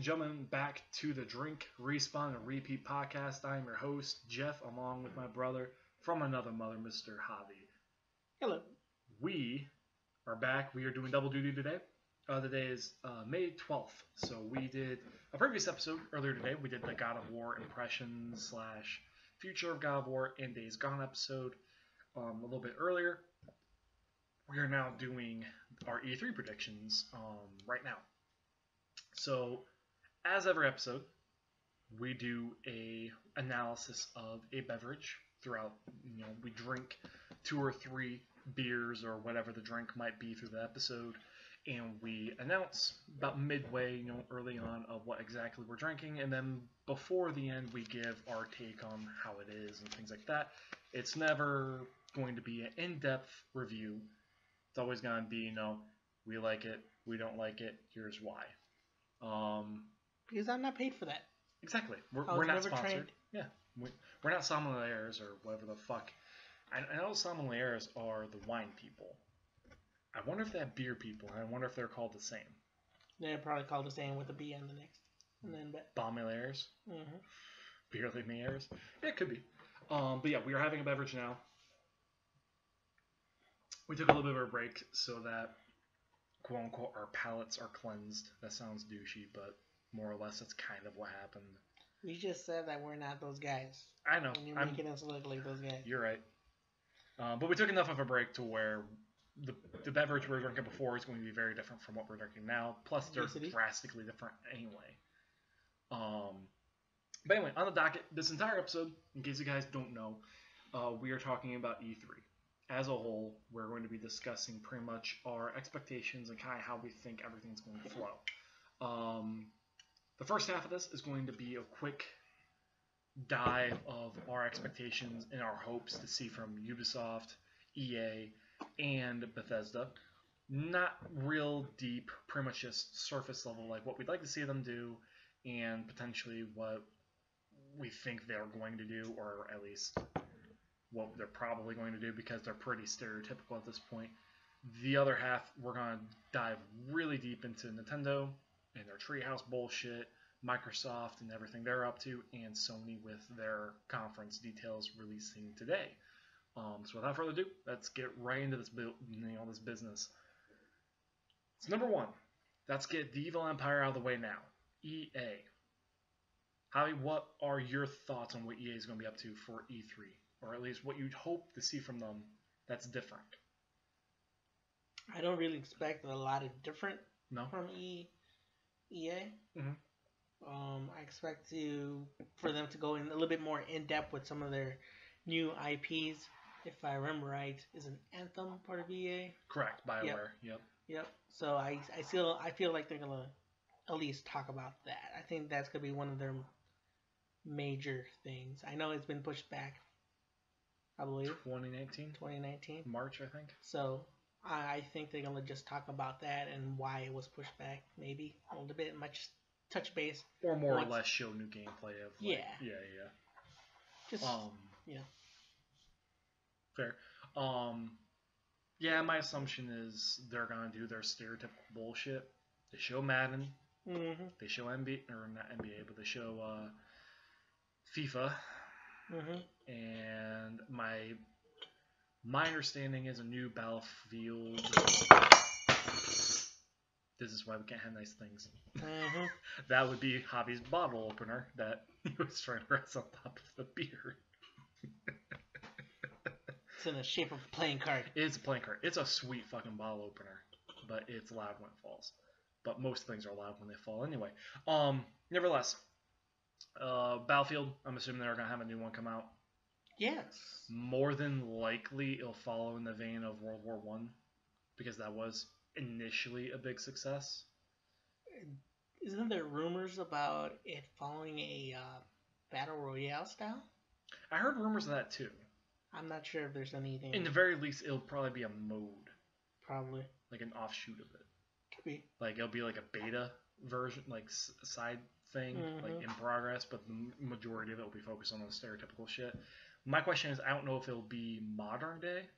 and gentlemen, back to the Drink, Respawn, and Repeat podcast. I am your host, Jeff, along with my brother from another mother, Mr. Javi. Hello. We are back. We are doing double duty today. Today is May 12th. So we did a previous episode earlier today. We did the God of War impressions / future of God of War and Days Gone episode a little bit earlier. We are now doing our E3 predictions right now. So, as every episode, we do a analysis of a beverage throughout. We drink 2 or 3 beers or whatever the drink might be through the episode, and we announce about midway, early on, of what exactly we're drinking, and then before the end, we give our take on how it is and things like that. It's never going to be an in-depth review. It's always going to be, we like it, we don't like it, here's why. Because I'm not paid for that. Exactly. We're not sponsored. Trained. Yeah. We're not sommeliers or whatever the fuck. I know sommeliers are the wine people. I wonder if they have beer people. I wonder if they're called the same. They're probably called the same with a B on the next. And then Bommeliers? Mm-hmm. Beerliers? Yeah, it could be. But yeah, we are having a beverage now. We took a little bit of a break so that, quote unquote, our palates are cleansed. That sounds douchey, but more or less that's kind of what happened. We just said that we're not those guys. I know. And you're making us look like those guys. You're right. But we took enough of a break to where the beverage we were drinking before is going to be very different from what we're drinking now. Plus, they're drastically different anyway. But anyway, on the docket, this entire episode, in case you guys don't know, we are talking about E3. As a whole, we're going to be discussing pretty much our expectations and kind of how we think everything's going to flow. The first half of this is going to be a quick dive of our expectations and our hopes to see from Ubisoft, EA, and Bethesda. Not real deep, pretty much just surface level, like what we'd like to see them do and potentially what we think they're going to do, or at least what they're probably going to do, because they're pretty stereotypical at this point. The other half, we're going to dive really deep into Nintendo and their treehouse bullshit, Microsoft and everything they're up to, and Sony with their conference details releasing today. So without further ado, let's get right into this business. So number one, let's get the evil empire out of the way now. EA. Javi, what are your thoughts on what EA is going to be up to for E3? Or at least what you'd hope to see from them that's different? I don't really expect a lot of different from EA. Mm-hmm. I expect for them to go in a little bit more in depth with some of their new IPs. If I remember right, is an Anthem part of EA? Correct, BioWare. Yep. So I feel like they're gonna at least talk about that. I think that's gonna be one of their major things. I know it's been pushed back. I believe 2019 March, I think. So I think they're gonna just talk about that and why it was pushed back, maybe a little bit, much touch base, or more or less show new gameplay of yeah. Just yeah. Fair. My assumption is they're gonna do their stereotypical bullshit. They show Madden. Mm-hmm. They show NBA, or not NBA, but they show FIFA. Mm-hmm. And my understanding is a new Battlefield. This is why we can't have nice things. Mm-hmm. That would be Javi's bottle opener that he was trying to rest on top of the beer. It's in the shape of a playing card. It's a playing card. It's a sweet fucking bottle opener, but it's loud when it falls. But most things are loud when they fall anyway. Nevertheless, Battlefield, I'm assuming they're going to have a new one come out. Yes. More than likely, it'll follow in the vein of World War I, because that was initially a big success. Isn't there rumors about it following a Battle Royale style? I heard rumors of that too. I'm not sure if there's anything. In the very least, it'll probably be a mode. Probably. Like an offshoot of it. Could be. Like, it'll be like a beta version, like side thing, like in progress, but the majority of it will be focused on the stereotypical shit. My question is, I don't know if it'll be modern day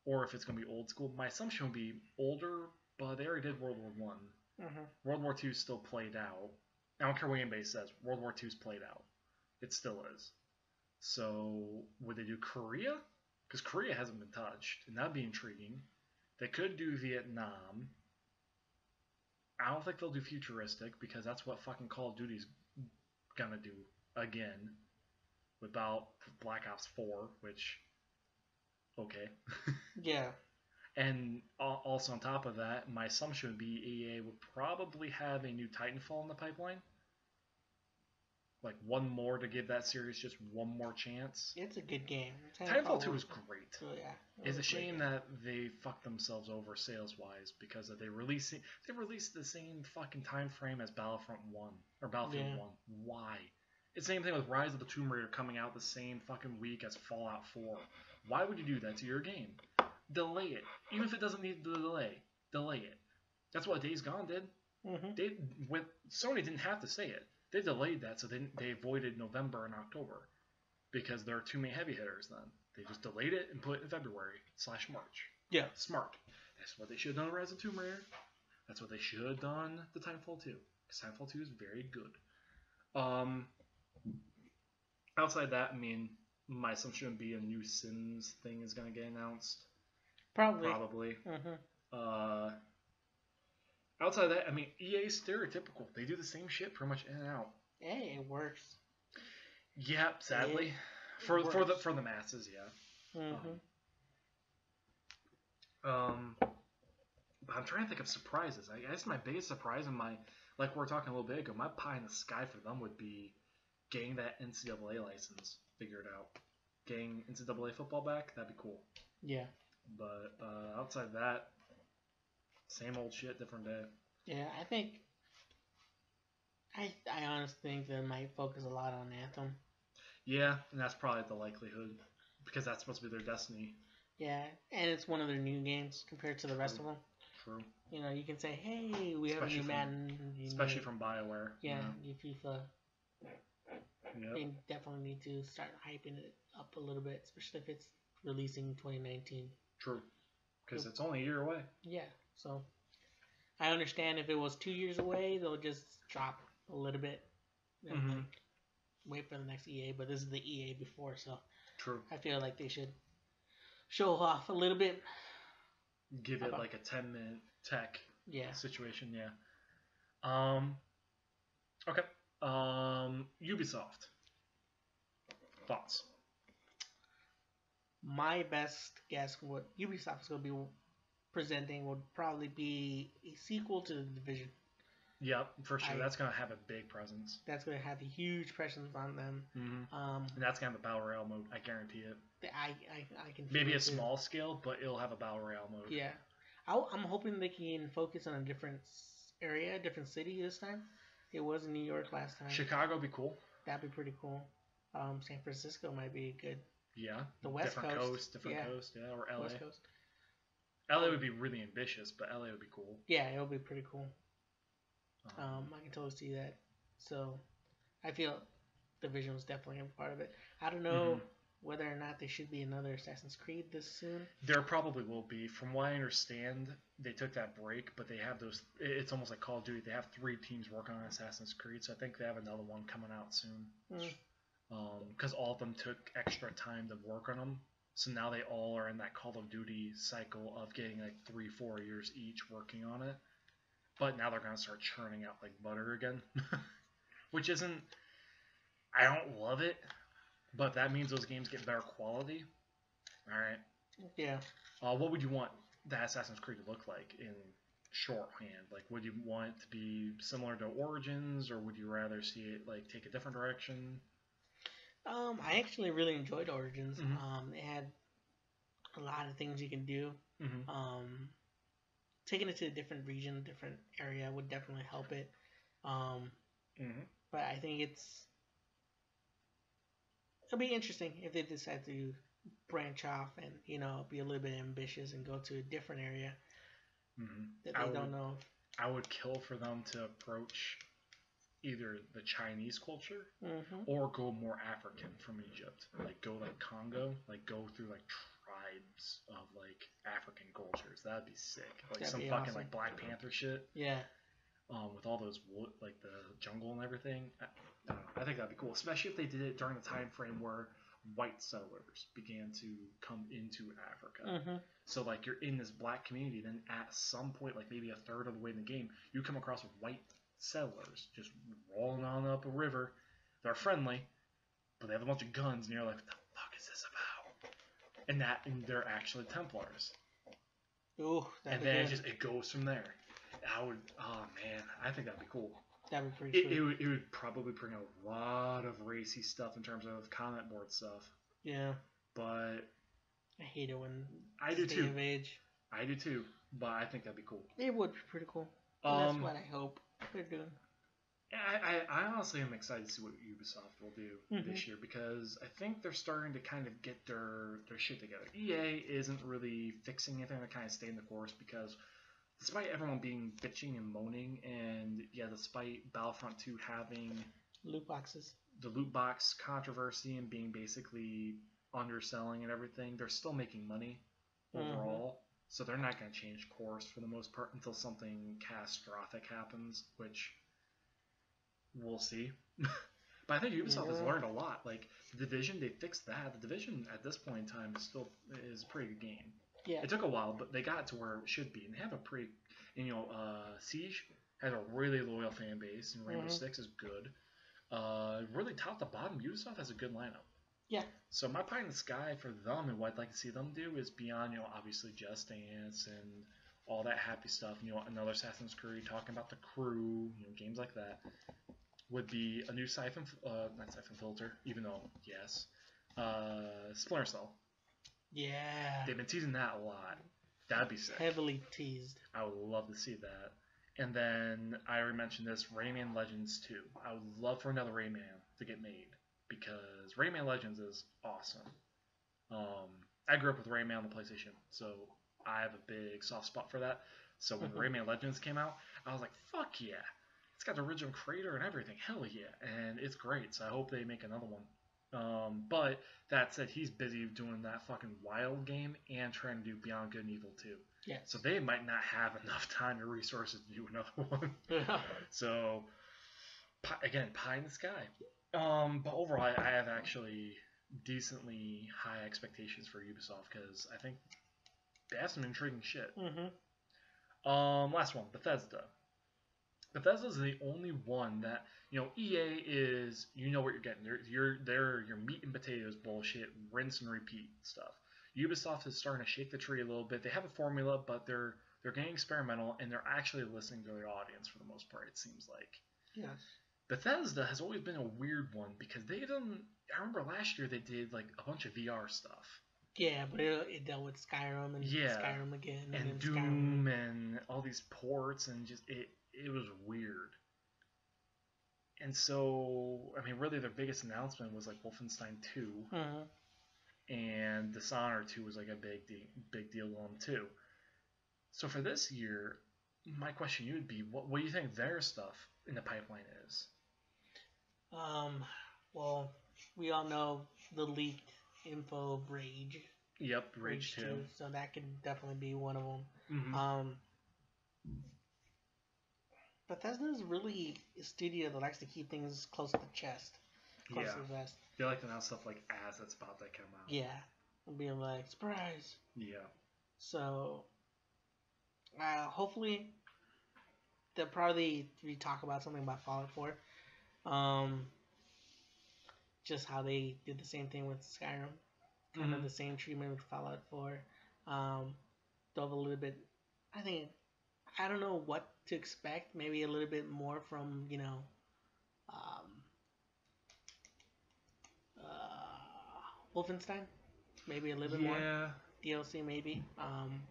or if it's going to be old school. My assumption would be older, but they already did World War I. Mm-hmm. World War II still played out. I don't care what anybody says. World War II's played out. It still is. So would they do Korea? Because Korea hasn't been touched, and that'd be intriguing. They could do Vietnam. I don't think they'll do futuristic because that's what fucking Call of Duty's gonna do again without Black Ops 4, which okay. Yeah. And also on top of that, my assumption would be EA would probably have a new Titanfall in the pipeline. Like one more to give that series just one more chance. It's a good game. Titanfall 2 was great. So, yeah, It's a shame that they fucked themselves over sales wise because they released the same fucking time frame as Battlefront 1 or Battlefield 1. Why? It's the same thing with Rise of the Tomb Raider coming out the same fucking week as Fallout 4. Why would you do that to your game? Delay it. Even if it doesn't need the delay it. That's what Days Gone did. Mm-hmm. Sony didn't have to say it. They delayed that, so they avoided November and October because there are too many heavy hitters then. They just delayed it and put it in February/March. Yeah. Smart. That's what they should have done with Rise of Tomb Raider. That's what they should have done to Titanfall 2. Because Titanfall 2 is very good. Outside that, I mean, my assumption would be a new Sims thing is going to get announced. Probably. Mm-hmm. Outside of that, I mean, EA's stereotypical. They do the same shit pretty much in and out. Hey, it works. Yeah, sadly. For the masses, yeah. Mm-hmm. But I'm trying to think of surprises. I guess my biggest surprise in like we were talking a little bit ago, my pie in the sky for them would be getting that NCAA license figured out. Getting NCAA football back, that'd be cool. Yeah. But outside of that, same old shit, different day. Yeah, I think I honestly think they might focus a lot on Anthem. Yeah, and that's probably the likelihood because that's supposed to be their destiny. Yeah, and it's one of their new games compared to the rest of them. True. You know, you can say, hey, we have a new Madden. Especially from BioWare. Yeah, new FIFA. Yep. They definitely need to start hyping it up a little bit, especially if it's releasing 2019. True. Because it's only a year away. Yeah, so I understand if it was 2 years away, they'll just drop a little bit and then wait for the next EA. But this is the EA before, so true. I feel like they should show off a little bit. Give it like a 10-minute tech situation, yeah. Okay. Ubisoft. Thoughts? My best guess what Ubisoft is going to be presenting would probably be a sequel to The Division. Yep, for sure. That's going to have a big presence. That's going to have a huge presence on them. Mm-hmm. And that's going to have a Battle Royale mode. I guarantee it. I can maybe a small scale, but it'll have a Battle Royale mode. Yeah. I'm hoping they can focus on a different area, different city this time. It was in New York last time. Chicago would be cool. That'd be pretty cool. San Francisco might be good. Yeah. The West different Coast. Different coast, yeah. Or LA. West Coast. LA would be really ambitious, but LA would be cool. Yeah, it would be pretty cool. I can totally see that. So, I feel Division was definitely a part of it. I don't know whether or not there should be another Assassin's Creed this soon. There probably will be. From what I understand, they took that break, but they have those. It's almost like Call of Duty. They have 3 teams working on Assassin's Creed, so I think they have another one coming out soon. Because all of them took extra time to work on them. So now they all are in that Call of Duty cycle of getting like 3-4 years each working on it. But now they're going to start churning out like butter again. Which isn't... I don't love it. But that means those games get better quality. Alright. Yeah. What would you want the Assassin's Creed to look like in shorthand? Like, would you want it to be similar to Origins, or would you rather see it like take a different direction? I actually really enjoyed Origins. It had a lot of things you can do. Taking it to a different region, different area would definitely help it. But I think it'll be interesting if they decide to branch off and, you know, be a little bit ambitious and go to a different area that they don't know. I would kill for them to approach either the Chinese culture or go more African from Egypt. Like, go like Congo, like go through like tribes of like African cultures. That'd be sick. Like some fucking awesome. Like Black Panther shit. Yeah. with all those wood, like the jungle and everything. I don't know. I think that'd be cool, especially if they did it during the time frame where white settlers began to come into Africa. Mm-hmm. So like you're in this black community, then at some point, like maybe a third of the way in the game, you come across white settlers just rolling on up a river. They're friendly, but they have a bunch of guns, and you're like, what the fuck is this about? And they're actually Templars. Ooh, and then it goes from there. Oh man, I think that'd be cool. That'd be pretty sweet. It would probably bring a lot of racy stuff in terms of comment board stuff. Yeah. But I hate it when I do too. Of age. I do too, but I think that'd be cool. It would be pretty cool. That's what I hope they're doing. I honestly am excited to see what Ubisoft will do this year, because I think they're starting to kind of get their shit together. EA isn't really fixing anything, to kind of stay in the course, because despite everyone being bitching and moaning, and despite Battlefront 2 having loot boxes, the loot box controversy and being basically underselling and everything, they're still making money overall. So they're not going to change course for the most part until something catastrophic happens, which we'll see. But I think Ubisoft has learned a lot. Like, The Division, they fixed that. The Division, at this point in time, is a pretty good game. Yeah. It took a while, but they got it to where it should be. And they have a pretty... Siege has a really loyal fan base, and Rainbow Six is good. Really top to bottom, Ubisoft has a good lineup. Yeah. So my pie in the sky for them, and what I'd like to see them do, is beyond, obviously Just Dance and all that happy stuff, another Assassin's Creed, talking about the crew, games like that, would be a new not Siphon Filter, even though, yes, Splinter Cell. Yeah. They've been teasing that a lot. That'd be sick. Heavily teased. I would love to see that. And then, I already mentioned this, Rayman Legends 2. I would love for another Rayman to get made, because Rayman Legends is awesome. I grew up with Rayman on the PlayStation, so I have a big soft spot for that. So when Rayman Legends came out, I was like, fuck yeah. It's got the original creator and everything. Hell yeah. And it's great, so I hope they make another one. But that said, he's busy doing that fucking Wild game and trying to do Beyond Good and Evil 2. Yeah. So they might not have enough time or resources to do another one. So, again, pie in the sky. But overall, I have actually decently high expectations for Ubisoft, because I think they have some intriguing shit. Last one, Bethesda. Bethesda's the only one that, EA is, what you're getting. They're your meat and potatoes bullshit, rinse and repeat stuff. Ubisoft is starting to shake the tree a little bit. They have a formula, but they're getting experimental, and they're actually listening to their audience for the most part, it seems like. Yes. Bethesda has always been a weird one, because they didn't... I remember last year they did like a bunch of VR stuff. Yeah, but it dealt with Skyrim and Skyrim again. And Doom and all these ports, and just it was weird. And so, I mean, really their biggest announcement was like Wolfenstein 2. And Dishonored 2 was like a big deal to them too. So for this year, my question to you would be, what do you think their stuff in the pipeline is? Well, we all know the leaked info of Rage. Yep, Rage 2. So that could definitely be one of them. Bethesda is really a studio that likes to keep things close to the chest. Close to the vest. They like to announce stuff like as it's about to come out. Yeah. And being like, surprise. Yeah. So, hopefully, they'll probably talk about something about Fallout 4. Just how they did the same thing with Skyrim. Kind of the same treatment with Fallout 4. Dove a little bit. I don't know what to expect. Maybe a little bit more from, Wolfenstein. Maybe a little bit more. DLC maybe.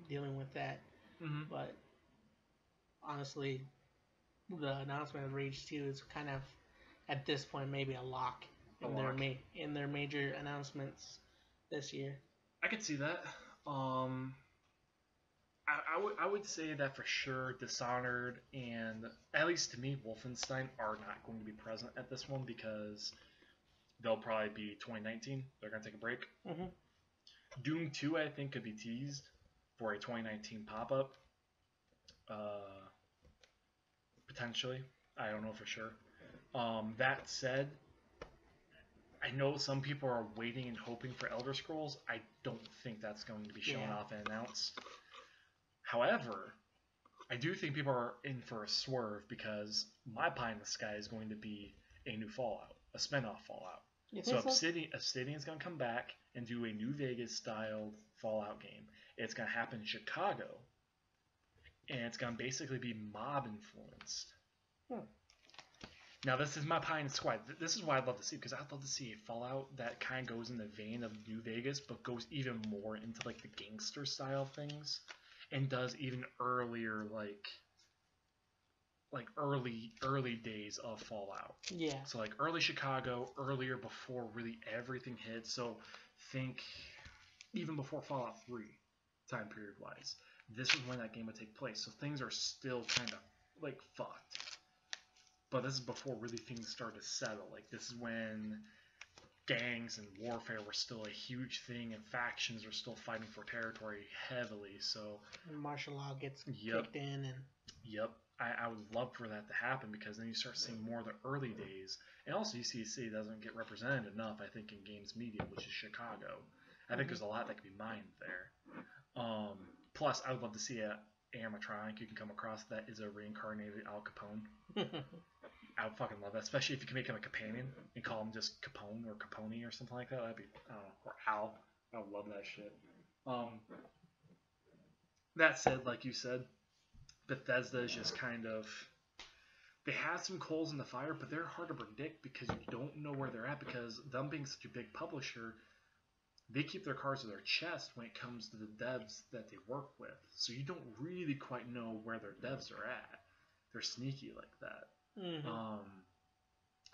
Dealing with that. But honestly, the announcement of Rage 2 is kind of, at this point, maybe a lock in their major announcements this year. I could see that. I would say that for sure Dishonored and, at least to me, Wolfenstein are not going to be present at this one, because they'll probably be 2019. They're going to take a break. Doom 2, I think, could be teased for a 2019 pop-up. Potentially. I don't know for sure. That said, I know some people are waiting and hoping for Elder Scrolls. I don't think that's going to be shown off and announced. However, I do think people are in for a swerve because my pie in the sky is going to be a new Fallout, a spin-off Fallout. So Obsidian is going to come back and do a New Vegas-styled Fallout game. It's going to happen in Chicago, and it's going to basically be mob-influenced. Now, this is my pie in the sky. This is what I'd love to see, because I'd love to see a Fallout that kind of goes in the vein of New Vegas, but goes even more into like the gangster-style things, and does even earlier, like early days of Fallout. Yeah. So like early Chicago, earlier before really everything hit. So think even before Fallout 3 time period wise. This is when that game would take place. So things are still kind of like fucked. But this is before really things start to settle. Like this is when gangs and warfare were still a huge thing and factions are still fighting for territory heavily. So martial law gets kicked in and I would love for that to happen, because then you start seeing more of the early days. And also UCC doesn't get represented enough, I think, in games media, which is Chicago. I think there's a lot that can be mined there. Plus, I would love to see a animatronic you can come across that is a reincarnated Al Capone. I would fucking love that, especially if you can make him a companion and call him just Capone or Capone or something like that. That'd be, I don't know, or Al. I would love that shit. That said, like you said, Bethesda is just kind of, they have some coals in the fire, but they're hard to predict because you don't know where they're at, because them being such a big publisher, they keep their cards to their chest when it comes to the devs that they work with. So you don't really quite know where their devs are at. They're sneaky like that.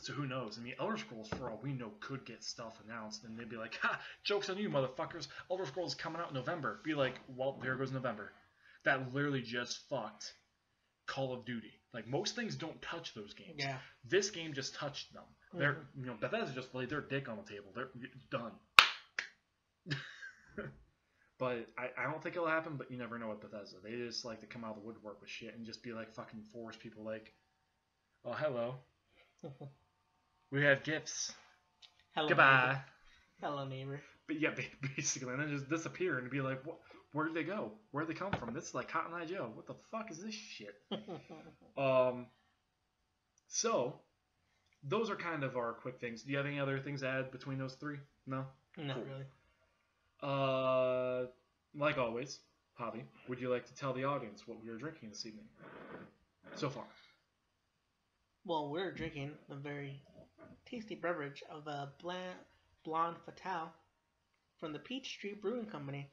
So who knows? I mean, Elder Scrolls, for all we know, could get stuff announced, and they'd be like, ha, joke's on you, motherfuckers. Elder Scrolls is coming out in November. Be like, well, there goes November. That literally just fucked Call of Duty. Like, most things don't touch those games. Yeah. This game just touched them. They're, Bethesda just laid their dick on the table. They're done. But I don't think it'll happen, but you never know with Bethesda. They just like to come out of the woodwork with shit and just be like fucking force people like, oh, hello. We have gifts. Hello, goodbye. Neighbor. Hello, neighbor. But yeah, basically, and then just disappear and be like, where did they go? Where did they come from? This is like Cotton Eye Joe. What the fuck is this shit? So, those are kind of our quick things. Do you have any other things to add between those three? No? Not really. Like always, Javi, would you like to tell the audience what we are drinking this evening? So far. Well, we're drinking a very tasty beverage of a Blonde Fatale from the Peachtree Brewing Company.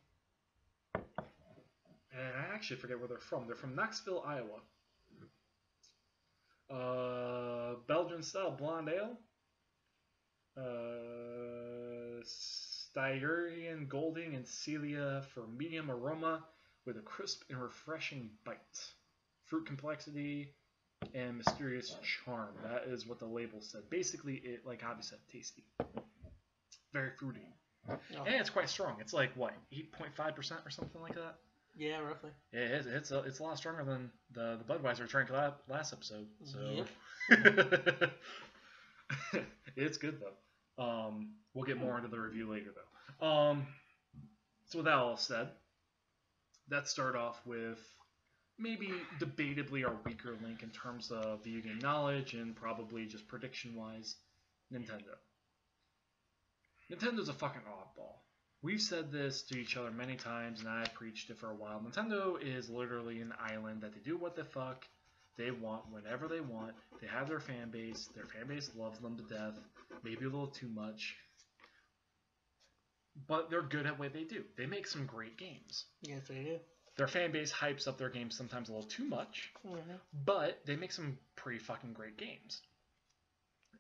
And I actually forget where they're from. They're from Knoxville, Iowa. Belgian-style blonde ale. Styrian, Golding, and Celia for medium aroma with a crisp and refreshing bite. Fruit complexity and mysterious charm. That is what the label said. Basically, it, like Abby said, tasty. Very fruity. Oh. And it's quite strong. It's like, what, 8.5% or something like that? Yeah, roughly. It's a lot stronger than the Budweiser drank last episode. So Yep. It's good though. We'll get more into the review later though. So with that all said, let's start off with maybe debatably our weaker link in terms of video game knowledge and probably just prediction wise, Nintendo. Nintendo's a fucking oddball. We've said this to each other many times, and I've preached it for a while. Nintendo is literally an island that they do what the fuck they want whenever they want. They have their fan base. Their fan base loves them to death. Maybe a little too much. But they're good at what they do. They make some great games. Yes, they do. Their fan base hypes up their games sometimes a little too much. But they make some pretty fucking great games.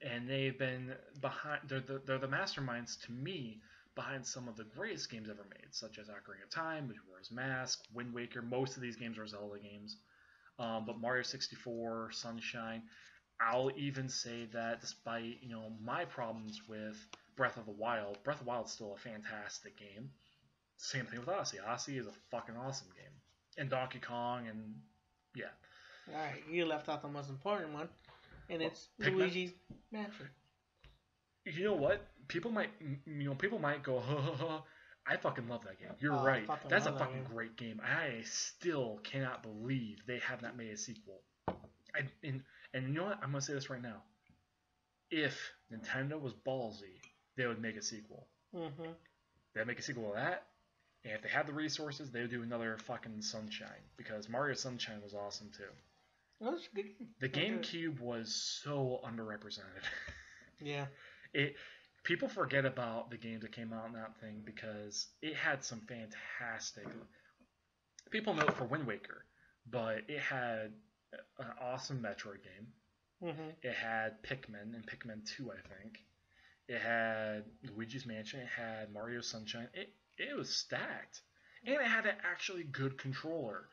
And they've been behind... They're the masterminds, to me, behind some of the greatest games ever made, such as Ocarina of Time, Majora's Mask, Wind Waker. Most of these games are Zelda games. But Mario 64, Sunshine, I'll even say that despite, my problems with Breath of the Wild is still a fantastic game. Same thing with Odyssey. Odyssey is a fucking awesome game. And Donkey Kong, and yeah. All right, you left out the most important one, and it's Pikmin? Luigi's Mansion. You know what? People might go, ha ha ha. I fucking love that game. You're I right. fucking That's a love that fucking game. great game. I still cannot believe they have not made a sequel. And you know what? I'm gonna say this right now. If Nintendo was ballsy, they would make a sequel. Mm-hmm. They'd make a sequel to that. And if they had the resources, they would do another fucking Sunshine. Because Mario Sunshine was awesome too. That was a good game. The GameCube was so underrepresented. Yeah. People forget about the games that came out in that thing because it had some fantastic. People know it for Wind Waker, but it had an awesome Metroid game. Mm-hmm. It had Pikmin and Pikmin 2, I think. It had Luigi's Mansion. It had Mario Sunshine. It was stacked, and it had an actually good controller.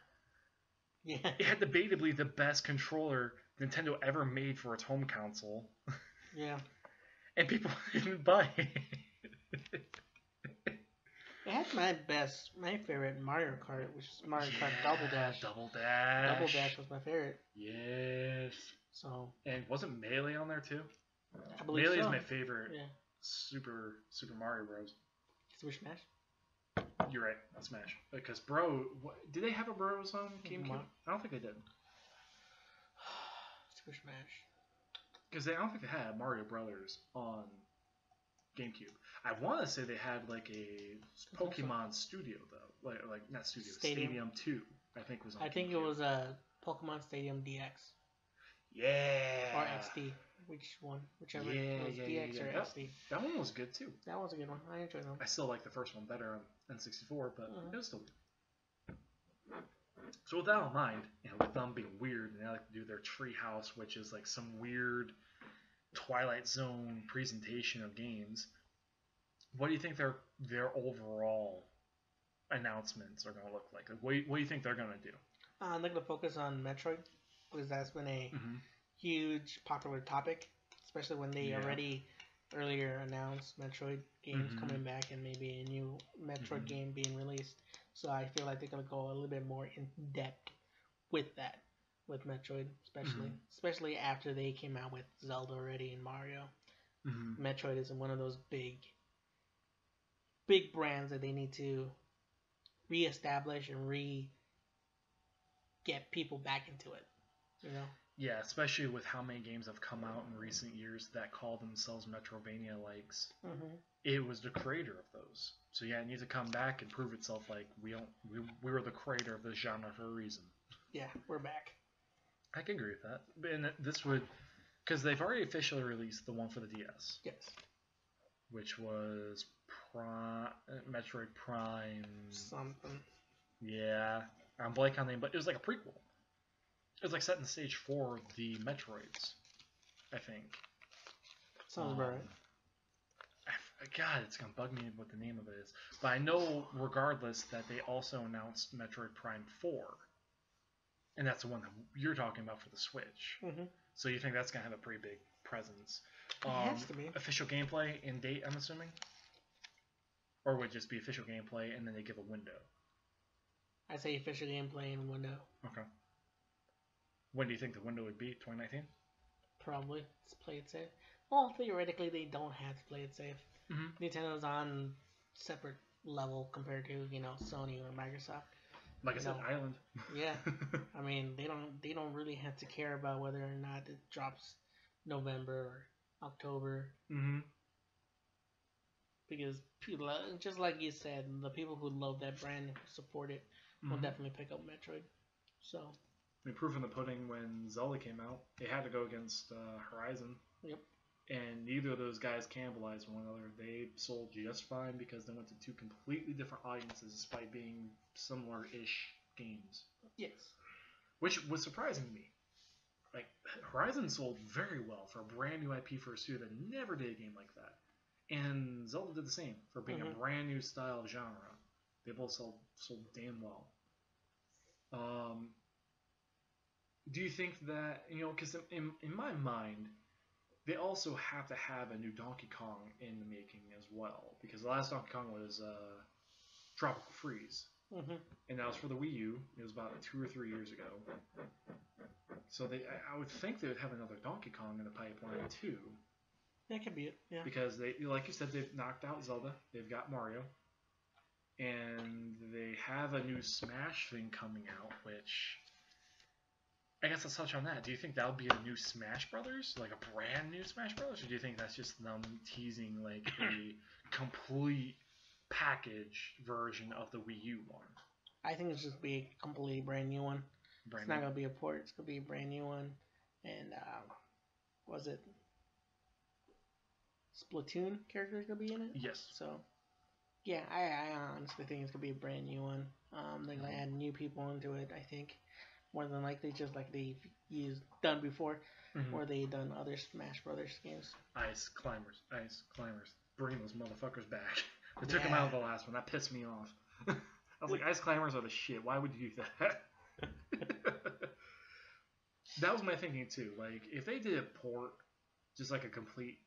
Yeah. It had debatably the best controller Nintendo ever made for its home console. Yeah. And people didn't buy it. It had my favorite Mario Kart, which is Mario Kart Double Dash. Double Dash. Double Dash was my favorite. Yes. So. And wasn't Melee on there too? I believe Melee so. is my favorite. Yeah. Super Mario Bros. Super Smash. You're right. Smash. Because did they have a Bros on GameCube? I don't think they did. Super Smash. Because I don't think they had Mario Brothers on GameCube. I want to say they had like a Pokemon Studio though, like not Studio, Stadium 2. I think was on. I think it was a Pokemon Stadium DX. Yeah. Or XD, whichever. Yeah, it was DX or XD. That one was good too. That was a good one. I enjoyed them. I still like the first one better on N64, but it was still good. So with that in mind, with them being weird, and they like to do their treehouse, which is like some weird Twilight Zone presentation of games. What do you think their overall announcements are going to look like? What do you think they're going to do? They're going to focus on Metroid, because that's been a huge popular topic, especially when they already earlier announced Metroid games coming back and maybe a new Metroid game being released. So I feel like they're going to go a little bit more in depth with that, with Metroid, especially after they came out with Zelda already and Mario. Metroid is one of those big brands that they need to reestablish and get people back into it, you know? Yeah, especially with how many games have come out in recent years that call themselves Metrovania-likes. It was the creator of those. So yeah, it needs to come back and prove itself like we were the creator of this genre for a reason. Yeah, we're back. I can agree with that. And this would, because they've already officially released the one for the DS. Yes. Which was Metroid Prime something. Yeah, I'm blanking on the name, but it was like a prequel. It was like set in stage 4 of the Metroids, I think. Sounds about right. God, it's gonna bug me what the name of it is. But I know, regardless, that they also announced Metroid Prime 4, and that's the one that you're talking about for the Switch. So you think that's gonna have a pretty big presence? It has to be. Official gameplay in date, I'm assuming, or would it just be official gameplay and then they give a window? I say official gameplay in window. Okay. When do you think the window would be? 2019? Probably. Let's play it safe. Well, theoretically, they don't have to play it safe. Nintendo's on separate level compared to, Sony or Microsoft. Like I said, Island. Yeah. I mean, they don't really have to care about whether or not it drops November or October. Because people, just like you said, the people who love that brand and support it will definitely pick up Metroid. So. I mean, proof in the pudding, when Zelda came out, it had to go against Horizon. Yep. And neither of those guys cannibalized one another. They sold just fine because they went to two completely different audiences despite being similar-ish games. Yes. Which was surprising to me. Like, Horizon sold very well for a brand new IP for a studio that never did a game like that. And Zelda did the same for being a brand new style of genre. They both sold damn well. Do you think that, because in my mind, they also have to have a new Donkey Kong in the making as well. Because the last Donkey Kong was Tropical Freeze. and that was for the Wii U. It was about 2 or 3 years ago. So I would think they would have another Donkey Kong in the pipeline too. That could be it. Yeah. Because they, like you said, they've knocked out Zelda. They've got Mario, and they have a new Smash thing coming out, which I guess let's touch on that. Do you think that'll be a new Smash Brothers, like a brand new Smash Brothers, or do you think that's just them teasing like a complete package version of the Wii U one? I think it's just be a completely brand new one. It's not gonna be a port. It's gonna be a brand new one. And was it Splatoon characters gonna be in it? Yes. So yeah, I honestly think it's gonna be a brand new one. They're gonna add new people into it. I think more than likely, just like they've done before, or they've done other Smash Brothers games. Ice climbers, bring those motherfuckers back. They took them out of the last one. That pissed me off. I was like, ice climbers are the shit. Why would you do that? That was my thinking too. Like, if they did a port, just like a complete,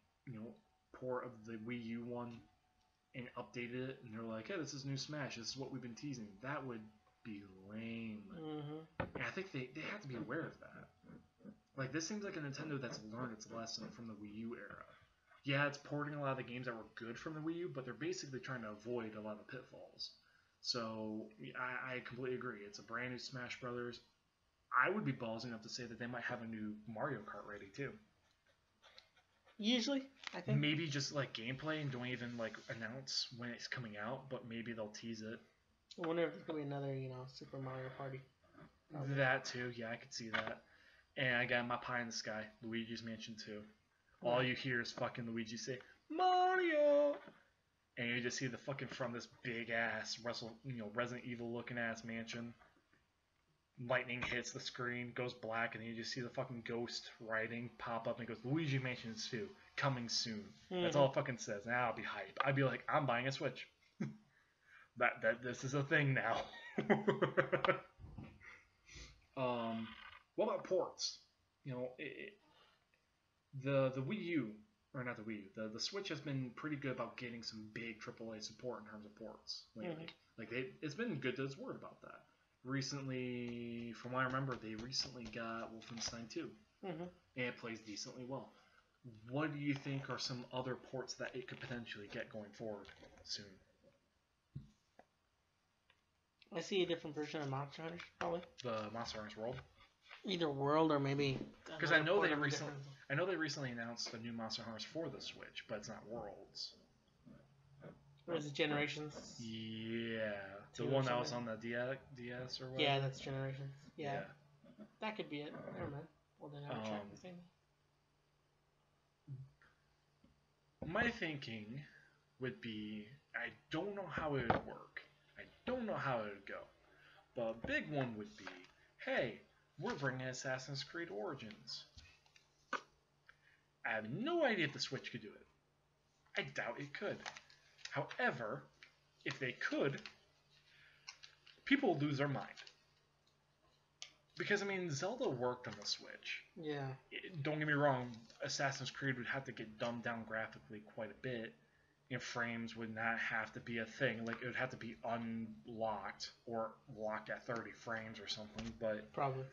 port of the Wii U one, and updated it, and they're like, hey, this is new Smash. This is what we've been teasing. That would be lame. And I think they have to be aware of that. Like, this seems like a Nintendo that's learned its lesson from the Wii U era. Yeah, it's porting a lot of the games that were good from the Wii U, but they're basically trying to avoid a lot of the pitfalls. So I completely agree. It's a brand new Smash Brothers. I would be ballsy enough to say that they might have a new Mario Kart ready too. Usually, I think. Maybe just like gameplay and don't even like announce when it's coming out, but maybe they'll tease it. I wonder if there's gonna be another, Super Mario Party. Probably. That too, yeah, I could see that. And I got my pie in the sky, Luigi's Mansion 2. All you hear is fucking Luigi say, Mario! And you just see the fucking from this big ass Resident Evil looking ass mansion. Lightning hits the screen, goes black, and then you just see the fucking ghost writing pop up and it goes, Luigi Mansion 2, coming soon. That's all it fucking says. Now I'll be hype. I'd be like, I'm buying a Switch. that this is a thing now. What about ports? The Wii U, or not the Wii U, the Switch has been pretty good about getting some big AAA support in terms of ports lately. Like it's been good to its word about that. Recently, from what I remember, they recently got Wolfenstein 2, and it plays decently well. What do you think are some other ports that it could potentially get going forward soon? I see a different version of Monster Hunters, probably. The Monster Hunters World? Either World or maybe... Because I know they recently announced a new Monster Hunters for the Switch, but it's not Worlds. Or is it Generations? Yeah. The one that was on the DS or whatever? Yeah, that's Generations. Yeah. That could be it. Never mind. Well, then I would check the thing. My thinking would be, I don't know how it would work. I don't know how it would go. But a big one would be, hey, we're bringing Assassin's Creed Origins. I have no idea if the Switch could do it. I doubt it could. However, if they could, people would lose their mind. Because, Zelda worked on the Switch. Yeah. Don't get me wrong, Assassin's Creed would have to get dumbed down graphically quite a bit. Frames would not have to be a thing. Like, it would have to be unlocked or locked at 30 frames or something. But probably.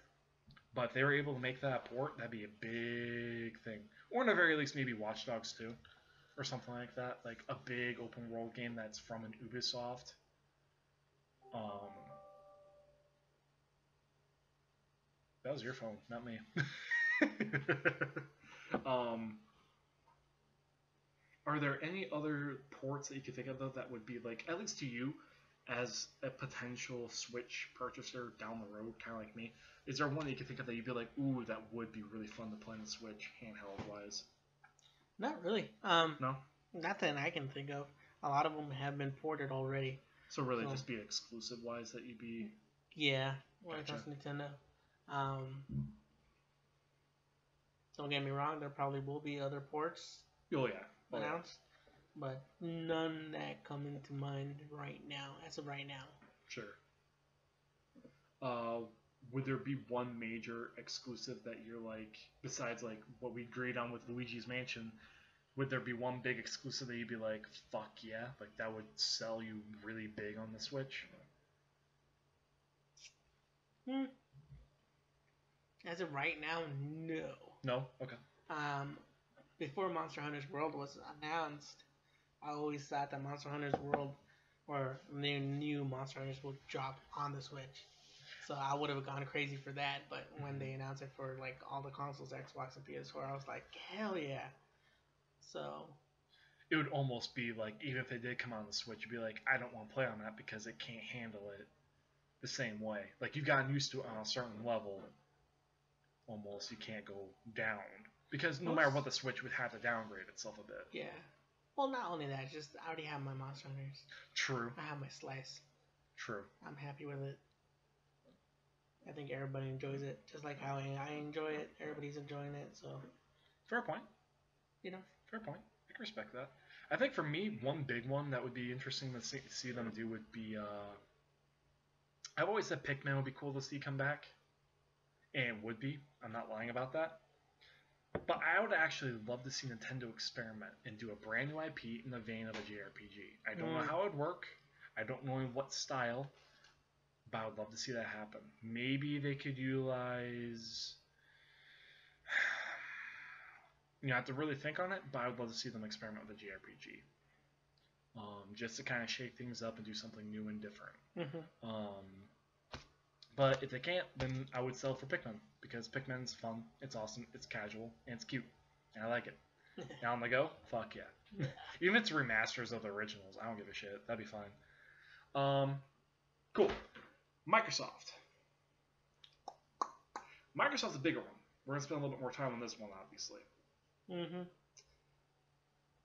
But if they were able to make that a port, that'd be a big thing. Or in the very least, maybe Watch Dogs 2. Or something like that. Like, a big open world game that's from an Ubisoft. That was your phone, not me. Are there any other ports that you could think of, though, that would be, like, at least to you, as a potential Switch purchaser down the road, kind of like me, is there one that you could think of that you'd be like, ooh, that would be really fun to play on the Switch, handheld-wise? Not really. No? Not that I can think of. A lot of them have been ported already. So really just be exclusive-wise that you'd be... Yeah, when it comes to Nintendo. Don't get me wrong, there probably will be other ports announced, but none that come into mind right now, as of right now. Sure. Would there be one major exclusive that you're like, besides like what we agreed on with Luigi's Mansion, would there be one big exclusive that you'd be like, fuck yeah, like that would sell you really big on the Switch? As of right now, no. No? Okay. Before Monster Hunter's World was announced, I always thought that Monster Hunter's World or the new Monster Hunters would drop on the Switch. So I would have gone crazy for that, but when they announced it for like all the consoles, Xbox and PS4, I was like, hell yeah. So it would almost be like, even if they did come on the Switch, you'd be like, I don't want to play on that because it can't handle it the same way. Like, you've gotten used to it on a certain level, almost, you can't go down. Because no matter what, the Switch would have to downgrade itself a bit. Yeah. Well, not only that, just I already have my Monster Hunters. True. I have my Slice. True. I'm happy with it. I think everybody enjoys it, just like how I enjoy it. Everybody's enjoying it, so. Fair point. You know. Fair point. I can respect that. I think for me, one big one that would be interesting to see them do would be. I've always said Pikmin would be cool to see come back, and it would be. I'm not lying about that. But I would actually love to see Nintendo experiment and do a brand new IP in the vein of a JRPG. I don't know how it would work. I don't know in what style. But I would love to see that happen. Maybe they could utilize... You have to really think on it, but I would love to see them experiment with a JRPG. Just to kind of shake things up and do something new and different. But if they can't, then I would sell for Pikmin. Because Pikmin's fun, it's awesome, it's casual, and it's cute. And I like it. Now on the go? Fuck yeah. Even if it's remasters of the originals, I don't give a shit. That'd be fine. Cool. Microsoft. Microsoft's a bigger one. We're going to spend a little bit more time on this one, obviously.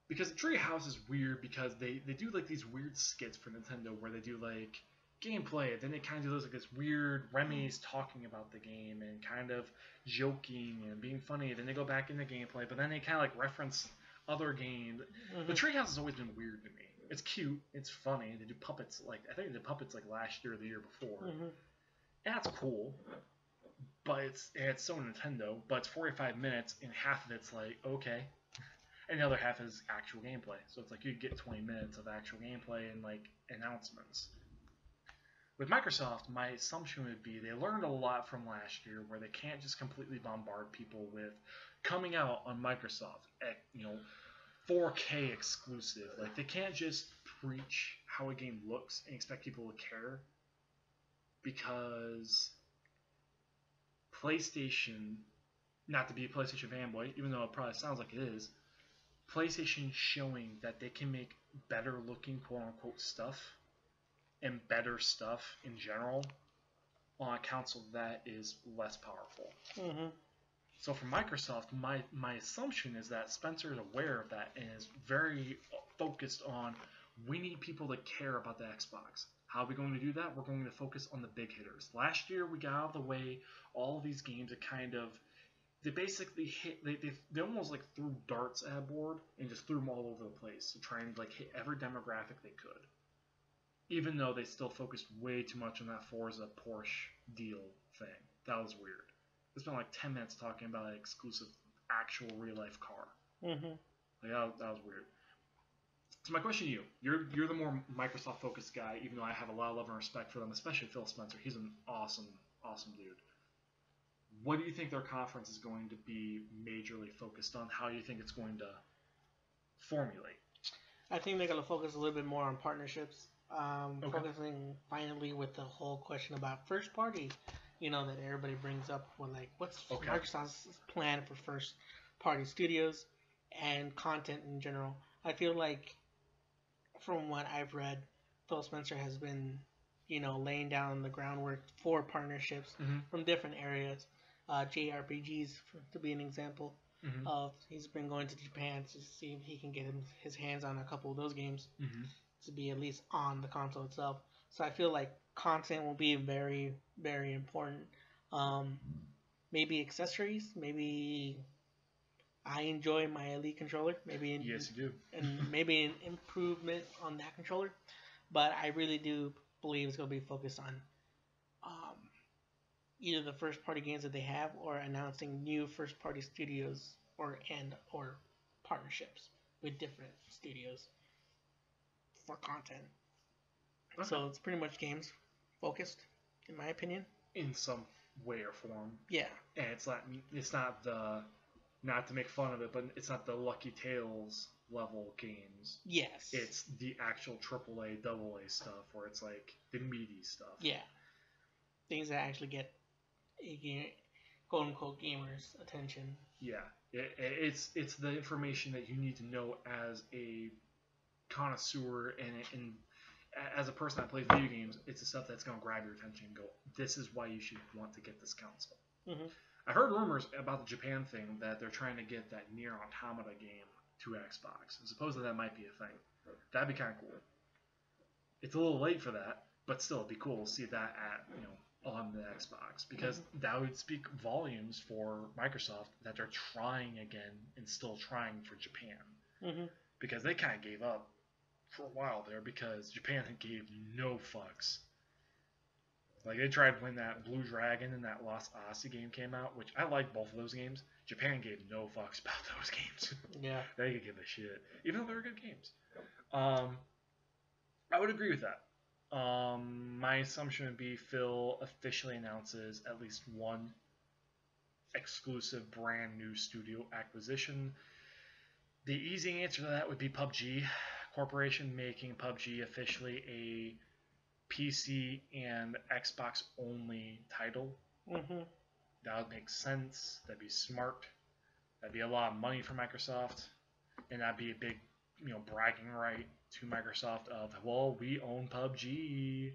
Because Treehouse is weird because they do like these weird skits for Nintendo where they do like gameplay, then they kind of do like this weird Remy's talking about the game and kind of joking and being funny. Then they go back into gameplay, but then they kind of like reference other games. The Treehouse has always been weird to me. It's cute, it's funny. They do puppets like I think they did puppets like last year or the year before. That's cool, but it's so Nintendo. But it's 45 minutes, and half of it's like okay, and the other half is actual gameplay. So it's like you get 20 minutes of actual gameplay and like announcements. With Microsoft, my assumption would be they learned a lot from last year, where they can't just completely bombard people with coming out on Microsoft at 4K exclusive. Like, they can't just preach how a game looks and expect people to care, because PlayStation, not to be a PlayStation fanboy, even though it probably sounds like it is, PlayStation showing that they can make better looking quote-unquote stuff and better stuff in general on a console that is less powerful. So for Microsoft, my assumption is that Spencer is aware of that and is very focused on, we need people to care about the Xbox. How are we going to do that? We're going to focus on the big hitters. Last year, we got out of the way all of these games that kind of, they basically hit, they almost like threw darts at a board and just threw them all over the place to try and like hit every demographic they could. Even though they still focused way too much on that Forza Porsche deal thing. That was weird. They spent like 10 minutes talking about an exclusive, actual real-life car. Like, that was weird. So my question to you, you're the more Microsoft-focused guy, even though I have a lot of love and respect for them, especially Phil Spencer. He's an awesome, awesome dude. What do you think their conference is going to be majorly focused on? How do you think it's going to formulate? I think they're going to focus a little bit more on partnerships. Focusing finally with the whole question about first party, that everybody brings up when like what's Microsoft's plan for first party studios and content in general. I feel like from what I've read, Phil Spencer has been laying down the groundwork for partnerships from different areas. JRPGs to be an example of, he's been going to Japan to see if he can get his hands on a couple of those games to be at least on the console itself. So I feel like content will be very, very important. Maybe accessories. Maybe I enjoy my Elite controller. Maybe yes, you do. And maybe an improvement on that controller. But I really do believe it's going to be focused on either the first party games that they have or announcing new first party studios or partnerships with different studios for content. So it's pretty much games focused, in my opinion. in some way or form. Yeah. And it's not the, not to make fun of it, but it's not the Lucky Tales level games. Yes. It's the actual AAA, AA stuff where it's like the meaty stuff. Yeah. Things that actually get quote unquote gamers' attention. Yeah. It's the information that you need to know as a connoisseur and as a person that plays video games. It's the stuff that's going to grab your attention and go, this is why you should want to get this console. Mm-hmm. I heard rumors about the Japan thing that they're trying to get that Nier Automata game to Xbox. And supposedly that might be a thing. That'd be kind of cool. It's a little late for that, but still it'd be cool to see that on the Xbox, because that would speak volumes for Microsoft that they're trying again and still trying for Japan. Because they kind of gave up for a while there because Japan gave no fucks. Like, they tried when that Blue Dragon and that Lost Odyssey game came out, which I like both of those games. Japan gave no fucks about those games. Yeah. They could give a shit, even though they were good games. I would agree with that. My assumption would be Phil officially announces at least one exclusive brand new studio acquisition. The easy answer to that would be PUBG Corporation making PUBG officially a PC and Xbox only title. That would make sense. That'd be smart. That'd be a lot of money for Microsoft, and that'd be a big, bragging right to Microsoft of, well, we own PUBG.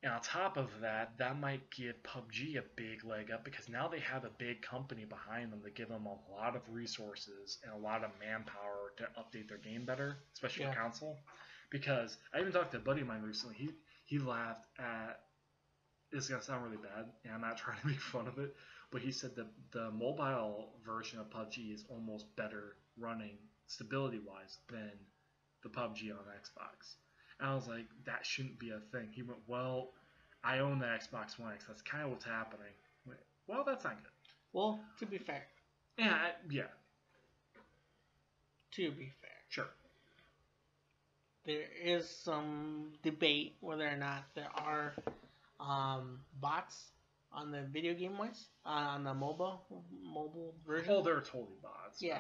And on top of that, that might give PUBG a big leg up because now they have a big company behind them to give them a lot of resources and a lot of manpower to update their game better, especially for console. Because I even talked to a buddy of mine recently. He laughed at, this is going to sound really bad, and I'm not trying to make fun of it, but he said that the mobile version of PUBG is almost better running stability-wise than the PUBG on Xbox. And I was like, that shouldn't be a thing. He went, well, I own the Xbox One X. That's kind of what's happening. I went, well, that's not good. Well, to be fair. Yeah. To be fair. Sure. There is some debate whether or not there are bots on the video game wise, on the mobile version. Oh, they're totally bots. Yeah.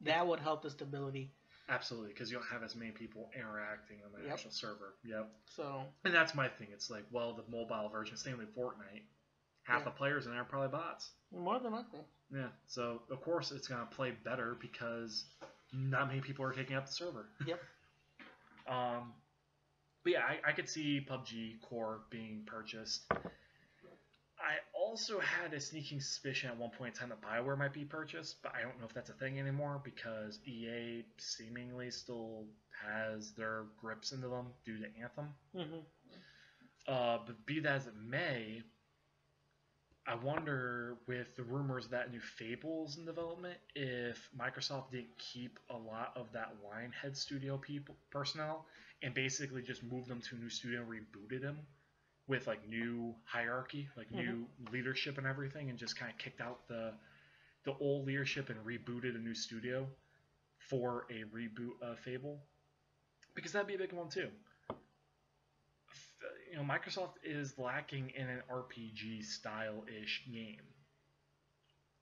That would help the stability. Absolutely, because you don't have as many people interacting on the actual server. Yep. So. And that's my thing. It's like, well, the mobile version, same like Fortnite, half the players in there are probably bots. More than likely. Yeah. So of course it's gonna play better because not many people are taking up the server. Yep. But yeah, I could see PUBG Core being purchased. I also had a sneaking suspicion at one point in time that BioWare might be purchased, but I don't know if that's a thing anymore because EA seemingly still has their grips into them due to Anthem. But be that as it may, I wonder, with the rumors that new Fable's in development, if Microsoft didn't keep a lot of that Lionhead Studio personnel and basically just moved them to a new studio and rebooted them with like new hierarchy, like new leadership and everything, and just kind of kicked out the old leadership and rebooted a new studio for a reboot of Fable, because that'd be a big one too. Microsoft is lacking in an RPG style-ish game,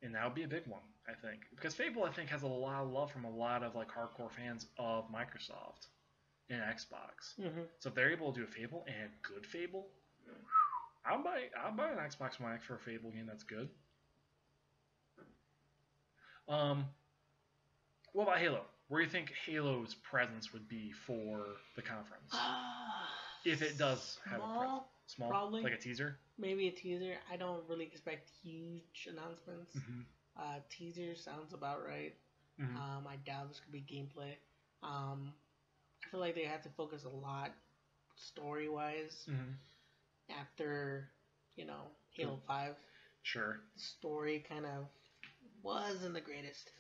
and that would be a big one, I think, because Fable, I think, has a lot of love from a lot of like hardcore fans of Microsoft and Xbox. So if they're able to do a Fable and a good Fable, I'll buy an Xbox One X for a Fable game that's good. What about Halo? Where do you think Halo's presence would be for the conference? If it does have a presence. Small? Probably. Like a teaser? Maybe a teaser. I don't really expect huge announcements. Teaser sounds about right. I doubt this could be gameplay. I feel like they have to focus a lot story-wise after, Halo 5. Sure. The story kind of wasn't the greatest.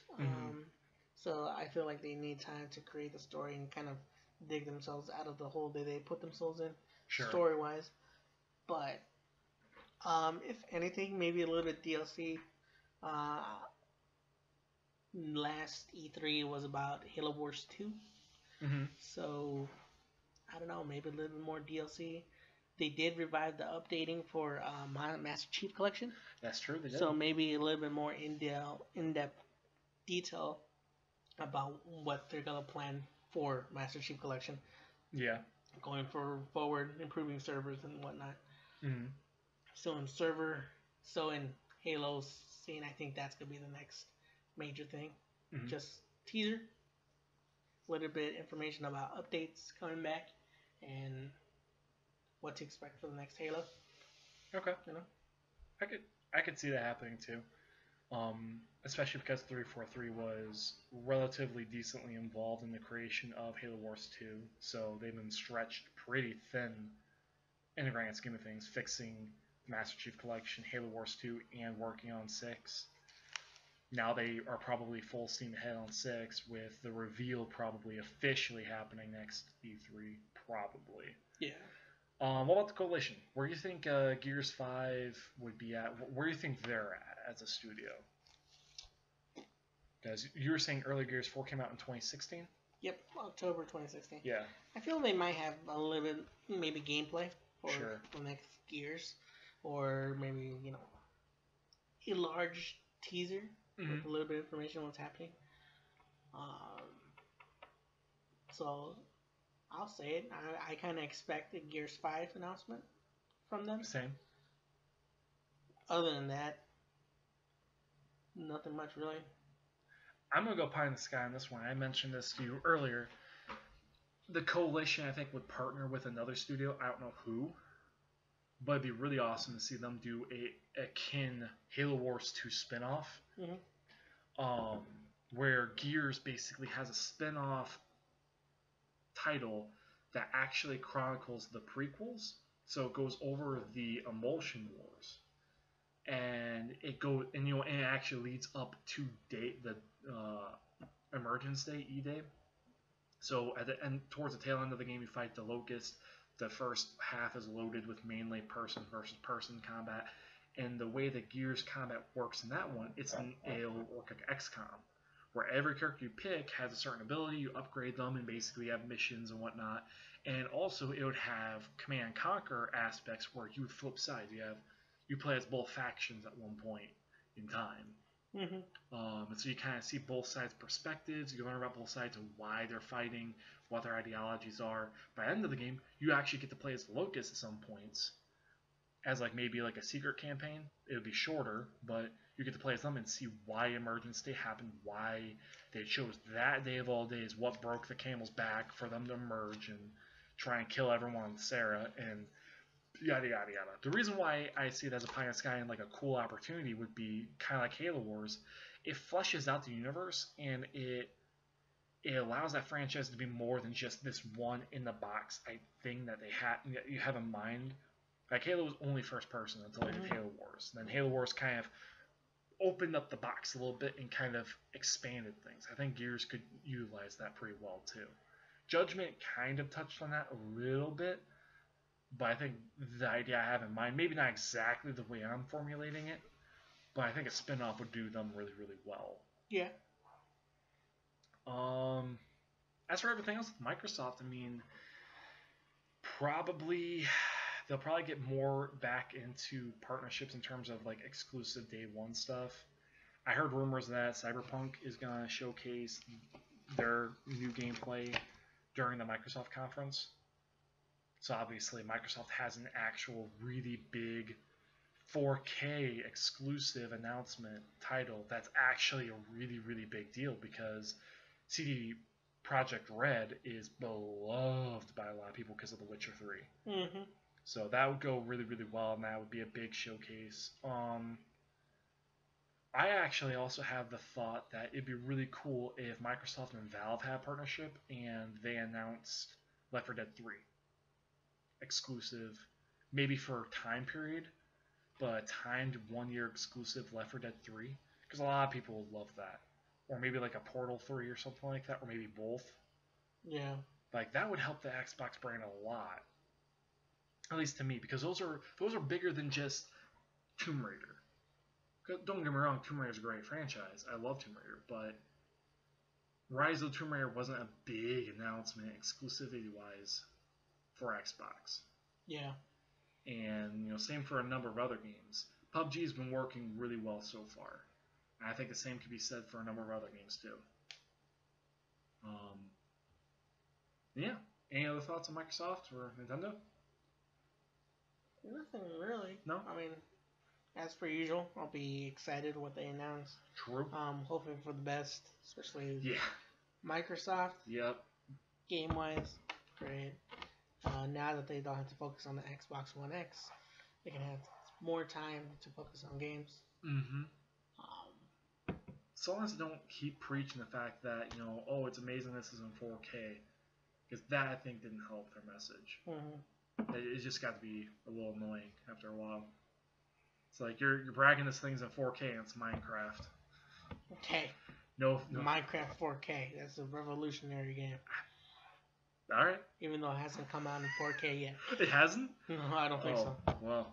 So I feel like they need time to create the story and kind of dig themselves out of the hole that they put themselves in, story-wise. But if anything, maybe a little bit DLC. Last E3 was about Halo Wars 2. So I don't know, maybe a little bit more DLC. they did revive the updating for Master Chief Collection. That's true. They did. So maybe a little bit more in-depth detail about what they're gonna plan for Master Chief Collection. Yeah. Going forward, improving servers and whatnot. Mm-hmm. So in Halo scene, I think that's gonna be the next major thing. Mm-hmm. Just teaser, a little bit information about updates coming back, and what to expect for the next Halo. Okay. You know, I could see that happening too. Especially because 343 was relatively decently involved in the creation of Halo Wars 2, so they've been stretched pretty thin in the grand scheme of things, fixing Master Chief Collection, Halo Wars 2, and working on 6. Now they are probably full steam ahead on 6, with the reveal probably officially happening next E3, probably. yeah. What about the Coalition? Where do you think Gears 5 would be at? Where do you think they're at as a studio? Because you were saying earlier Gears 4 came out in 2016? Yep, October 2016. Yeah. I feel they might have a little bit, maybe gameplay for Sure. the next Gears, or maybe a large teaser with a little bit of information on what's happening. So I'll say it. I kind of expect a Gears 5 announcement from them. Same. Other than that, nothing much really. I'm going to go pie in the sky on this one. I mentioned this to you earlier. The Coalition, I think, would partner with another studio. I don't know who. But it'd be really awesome to see them do a akin Halo Wars 2 spinoff. Mm-hmm. Where Gears basically has a spin-off title that actually chronicles the prequels, so it goes over the Emulsion Wars, and it actually leads up to the Emergence Day, E-Day. So at the end, towards the tail end of the game, you fight the Locust. The first half is loaded with mainly person versus person combat, and the way that Gears combat works in that one, it'll work like XCOM, where every character you pick has a certain ability, you upgrade them, and basically have missions and whatnot. And also, it would have Command and Conquer aspects where you would flip sides. You play as both factions at one point in time. Mm-hmm. And so you kind of see both sides' perspectives. You learn about both sides and why they're fighting, what their ideologies are. By the end of the game, you actually get to play as the Locust at some points, as maybe a secret campaign. It would be shorter, but you get to play as them and see why Emergence Day happened, why they chose that day of all days, what broke the camel's back for them to emerge and try and kill everyone on Sarah, and yada yada yada. The reason why I see it as a pie in the sky and a cool opportunity would be kind of like Halo Wars. It fleshes out the universe, and it allows that franchise to be more than just this one in the box type thing that you have in mind. Like Halo was only first person until they did Halo Wars. And then Halo Wars kind of opened up the box a little bit and kind of expanded things. I think Gears could utilize that pretty well too. Judgment kind of touched on that a little bit, but I think the idea I have in mind, maybe not exactly the way I'm formulating it, but I think a spin-off would do them really, really well. Yeah. As for everything else with Microsoft, I mean, they'll probably get more back into partnerships in terms of exclusive day one stuff. I heard rumors that Cyberpunk is going to showcase their new gameplay during the Microsoft conference. So obviously Microsoft has an actual really big 4K exclusive announcement title that's actually a really, really big deal, because CD Projekt Red is beloved by a lot of people because of The Witcher 3. Mm-hmm. So that would go really, really well, and that would be a big showcase. I actually also have the thought that it'd be really cool if Microsoft and Valve had a partnership and they announced Left 4 Dead 3 exclusive, maybe for a time period, but a timed 1 year exclusive Left 4 Dead 3, because a lot of people would love that. Or maybe a Portal 3 or something like that, or maybe both. Yeah. That would help the Xbox brand a lot. At least to me, because those are bigger than just Tomb Raider. Don't get me wrong, Tomb Raider is a great franchise. I love Tomb Raider, but Rise of the Tomb Raider wasn't a big announcement exclusivity-wise for Xbox. Yeah. and same for a number of other games. PUBG has been working really well so far. And I think the same could be said for a number of other games too. Yeah. Any other thoughts on Microsoft or Nintendo? Nothing really. No? I mean, as per usual, I'll be excited what they announce. True. Hoping for the best, especially Yeah. Microsoft. Yep. Game-wise, great. Now that they don't have to focus on the Xbox One X, they can have more time to focus on games. Mm-hmm. So long as they don't keep preaching the fact that, oh, it's amazing this is in 4K. Because that, I think, didn't help their message. Mm-hmm. It just got to be a little annoying after a while. It's like, you're bragging this thing's in 4K and it's Minecraft. Okay. No. Minecraft 4K. That's a revolutionary game. Alright. Even though it hasn't come out in 4K yet. It hasn't? No, I don't think so. Well.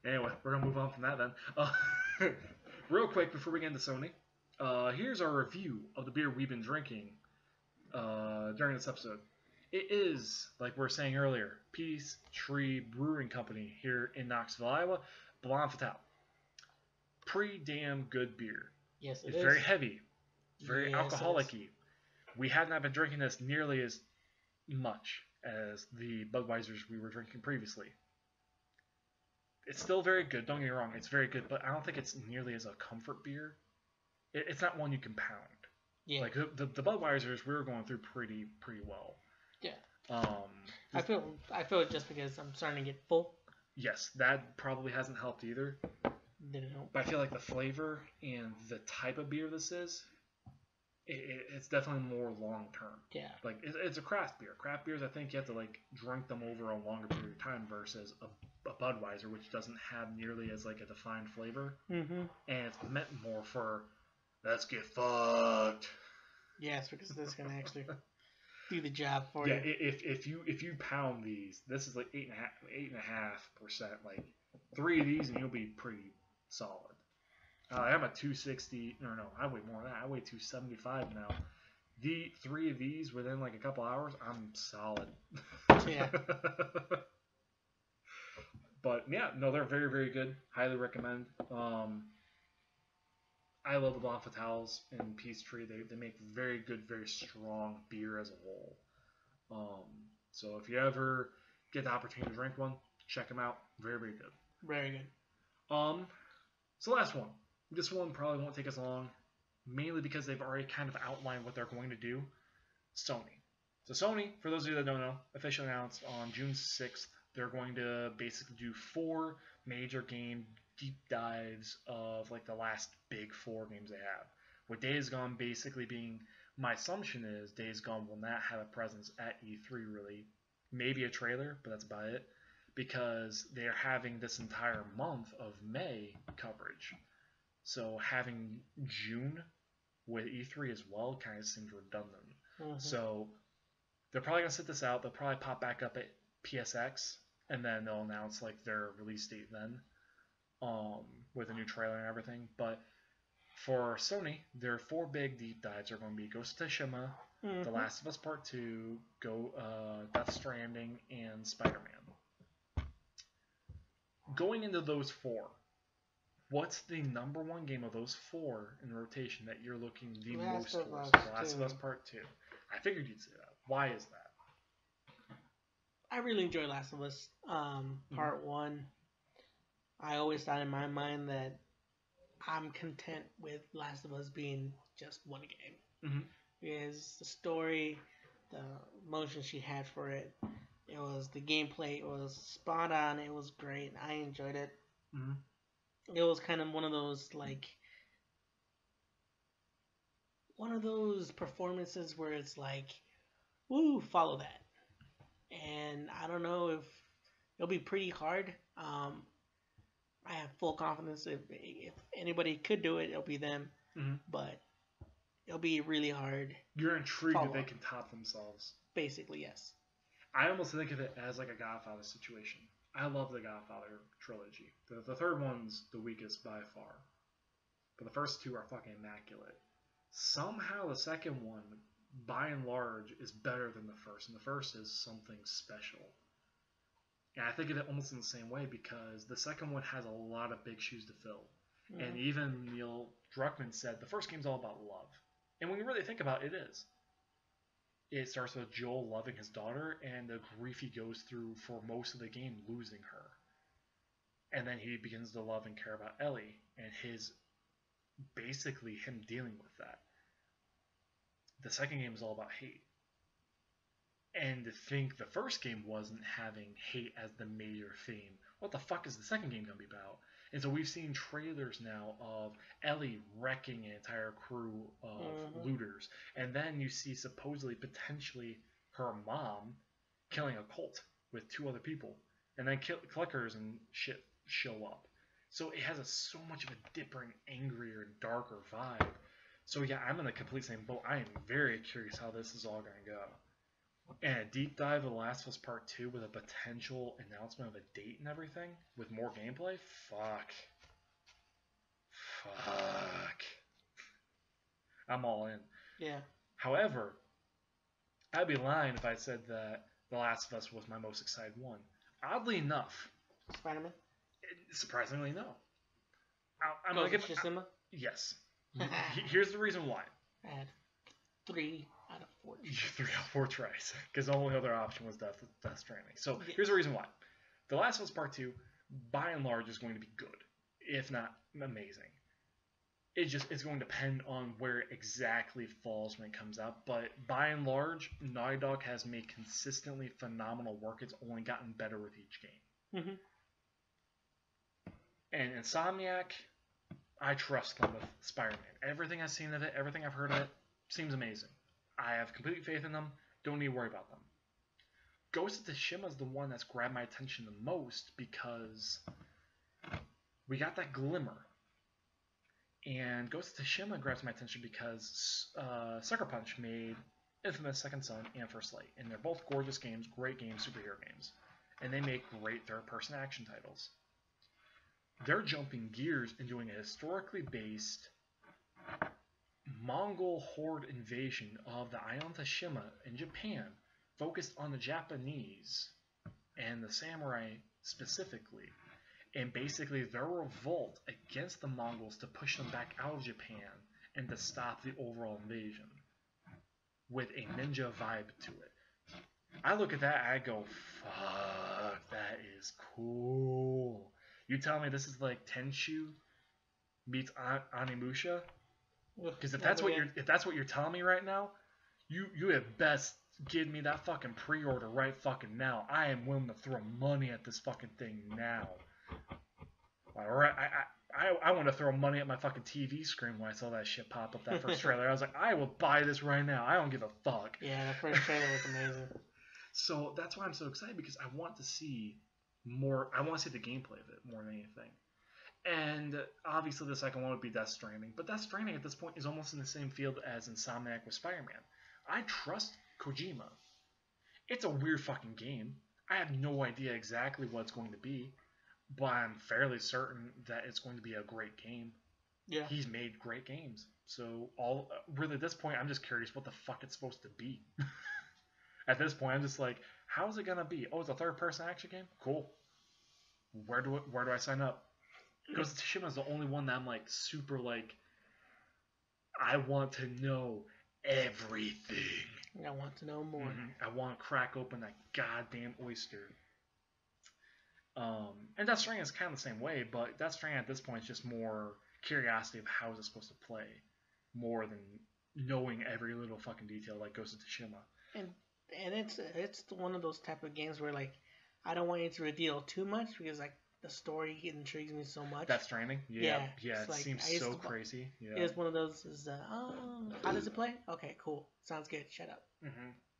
Anyway, we're going to move on from that then. Real quick, before we get into Sony, here's our review of the beer we've been drinking during this episode. It is, like we were saying earlier, Peace Tree Brewing Company here in Knoxville, Iowa. Blanc Fatale. Pretty damn good beer. Yes, it's very heavy. Very alcoholic-y. We have not been drinking this nearly as much as the Budweisers we were drinking previously. It's still very good, don't get me wrong, it's very good, but I don't think it's nearly as a comfort beer. It's not one you can pound. Yeah. Like the Budweisers we were going through pretty well. Yeah. I feel it just because I'm starting to get full. Yes, that probably hasn't helped either. Didn't help. But I feel like the flavor and the type of beer this is, it's definitely more long term. Yeah. Like it's a craft beer. Craft beers, I think you have to like drink them over a longer period of time versus a Budweiser, which doesn't have nearly as like a defined flavor. Mm-hmm. And it's meant more for let's get fucked. Yes, because this can actually do the job for you. Yeah, if you pound these, this is like 8.5%. Like 3 of these and you'll be pretty solid. I'm a 260. No, I weigh more than that. I weigh 275 now. The 3 of these within like a couple hours, I'm solid. Yeah. But yeah, no, they're very, very good. Highly recommend. I love the Blanc Fatales and Peachtree. They make very good, very strong beer as a whole. So if you ever get the opportunity to drink one, check them out. Very, very good. Very good. So last one. This one probably won't take us long, mainly because they've already kind of outlined what they're going to do. Sony. So Sony, for those of you that don't know, officially announced on June 6th, they're going to basically do 4 major game deep dives of like the last big 4 games they have. With Days Gone basically being, my assumption is Days Gone will not have a presence at E3 really. Maybe a trailer, but that's about it. Because they're having this entire month of May coverage. So having June with E3 as well kind of seems redundant. Mm-hmm. So they're probably going to sit this out. They'll probably pop back up at PSX, and then they'll announce like their release date then, with a new trailer and everything. But for Sony, their 4 big deep dives are going to be Ghost of Tsushima, Mm-hmm. The Last of Us Part 2, Death Stranding, and Spider-Man. Going into those 4, what's the number 1 game of those 4 in rotation that you're looking the most towards? The Last of Us Part 2. I figured you'd say that. Why is that? I really enjoy Last of Us Part 1. I always thought in my mind that I'm content with Last of Us being just one game. Mm-hmm. Because the story, the emotion she had for it, it was the gameplay, it was spot on, it was great, I enjoyed it. Mm-hmm. It was kind of one of those performances where it's like, woo, follow that. And I don't know if it'll be pretty hard. I have full confidence if anybody could do it, it'll be them. Mm-hmm. But it'll be really hard. You're intrigued if they can top themselves. Basically, yes. I almost think of it as like a Godfather situation. I love the Godfather trilogy. The third one's the weakest by far. But the first 2 are fucking immaculate. Somehow the second one, by and large, is better than the first. And the first is something special. And I think of it almost in the same way because the second one has a lot of big shoes to fill. Mm-hmm. And even Neil Druckmann said the first game's all about love. And when you really think about it, it is. It starts with Joel loving his daughter and the grief he goes through for most of the game losing her. And then he begins to love and care about Ellie and basically him dealing with that. The second game is all about hate. And to think the first game wasn't having hate as the major theme, what the fuck is the second game going to be about? And so we've seen trailers now of Ellie wrecking an entire crew of looters. And then you see supposedly, potentially, her mom killing a cult with 2 other people. And then clickers and shit show up. So it has so much of a different, angrier, and darker vibe. So yeah, I'm in the complete same boat. I am very curious how this is all going to go. And a deep dive of The Last of Us Part 2 with a potential announcement of a date and everything with more gameplay? Fuck. I'm all in. Yeah. However, I'd be lying if I said that The Last of Us was my most excited one. Oddly enough, Spider-Man? Surprisingly, no. I'm Ghost of Tsushima? Yes. Here's the reason why. I had 3 out of 4. 3 out of 4 tries. Because the only other option was Death Stranding. So here's the reason why. The Last of Us Part 2, by and large, is going to be good, if not amazing. It's going to depend on where it exactly falls when it comes out. But by and large, Naughty Dog has made consistently phenomenal work. It's only gotten better with each game. Mm-hmm. And Insomniac, I trust them with Spider-Man. Everything I've seen of it, everything I've heard of it, seems amazing. I have complete faith in them. Don't need to worry about them. Ghost of Tsushima is the one that's grabbed my attention the most because we got that glimmer. And Ghost of Tsushima grabs my attention because Sucker Punch made Infamous Second Son and First Light. And they're both gorgeous games, great games, superhero games. And they make great third-person action titles. They're jumping gears and doing a historically based Mongol horde invasion of the Island of Tsushima in Japan, focused on the Japanese and the samurai specifically, and basically their revolt against the Mongols to push them back out of Japan and to stop the overall invasion with a ninja vibe to it. I look at that and I go, fuck, that is cool. You tell me this is like Tenchu meets Onimusha? Because if that's what you're telling me right now, you at best give me that fucking pre-order right fucking now. I am willing to throw money at this fucking thing now. Alright, I want to throw money at my fucking TV screen when I saw that shit pop up that first trailer. I was like, I will buy this right now. I don't give a fuck. Yeah, the first trailer was amazing. So that's why I'm so excited, because I want to see more. I want to see the gameplay of it more than anything. And obviously the second one would be Death Stranding. But Death Stranding at this point is almost in the same field as Insomniac with Spider-Man. I trust Kojima. It's a weird fucking game. I have no idea exactly what it's going to be, but I'm fairly certain that it's going to be a great game. Yeah. He's made great games. So really at this point, I'm just curious what the fuck it's supposed to be. At this point, I'm just like, how's it going to be? Oh, it's a third-person action game? Cool. Where do I sign up? Ghost of Tsushima is the only one that I'm like super like, I want to know everything. I want to know more. I want to crack open that goddamn oyster. And Death Stranding is kind of the same way, but Death Stranding at this point is just more curiosity of how is it supposed to play, more than knowing every little fucking detail like Ghost of Tsushima. And it's one of those type of games where like I don't want you to reveal too much because like the story intrigues me so much. Death Stranding? Yeah, it like, seems so crazy. Yeah. It's one of those how does it play? Okay, cool. Sounds good. Shut up.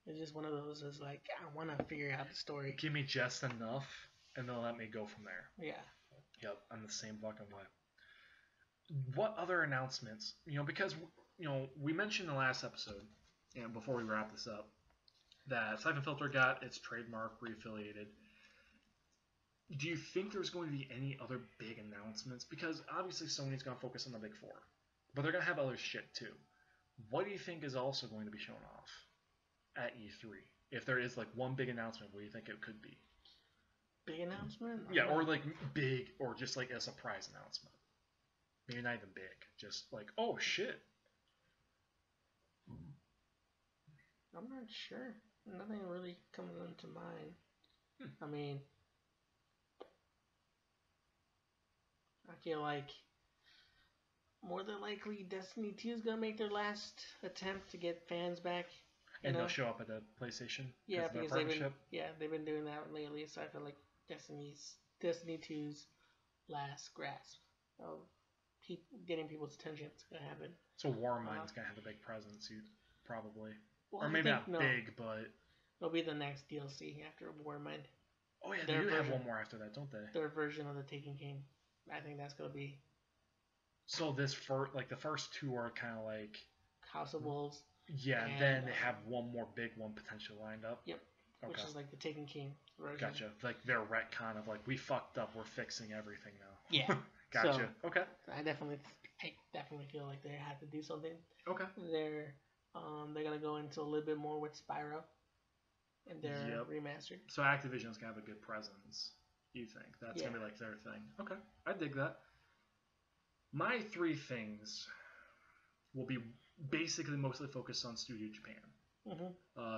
It's just one of those is like, I want to figure out the story. Give me just enough, and they'll let me go from there. Yeah. Yep, I'm the same fucking way. What other announcements? Because, we mentioned in the last episode, and before we wrap this up, that Siphon Filter got its trademark reaffiliated. Do you think there's going to be any other big announcements? Because obviously Sony's going to focus on the big four, but they're going to have other shit too. What do you think is also going to be shown off at E3? If there is like one big announcement, what do you think it could be? big announcement. Yeah, or like big, or just like a surprise announcement. Maybe not even big, just like, oh shit. I'm not sure. Nothing really comes into mind. I mean, I feel like more than likely Destiny 2 is gonna make their last attempt to get fans back. And they'll show up at the PlayStation. Yeah, because they've been doing that lately. So I feel like Destiny 2's last grasp of getting people's attention is gonna happen. So Warmind's gonna have a big presence, probably, well, or maybe not big, but it'll be the next DLC after Warmind. Oh yeah, they do have one more after that, don't they? Their version of the Taken King. I think that's gonna be. So the first two are kind of like House of Wolves. Yeah, and then they have one more big one potentially lined up. Yep. Okay. Which is like the Taken King version. Gotcha. Like their retcon of like, we fucked up, we're fixing everything now. Yeah. Gotcha. So, okay. I definitely feel like they have to do something. Okay. They're gonna go into a little bit more with Spyro and their remastered. So Activision's gonna have a good presence. You think that's gonna be like their thing? Okay, I dig that. My three things will be basically mostly focused on Studio Japan.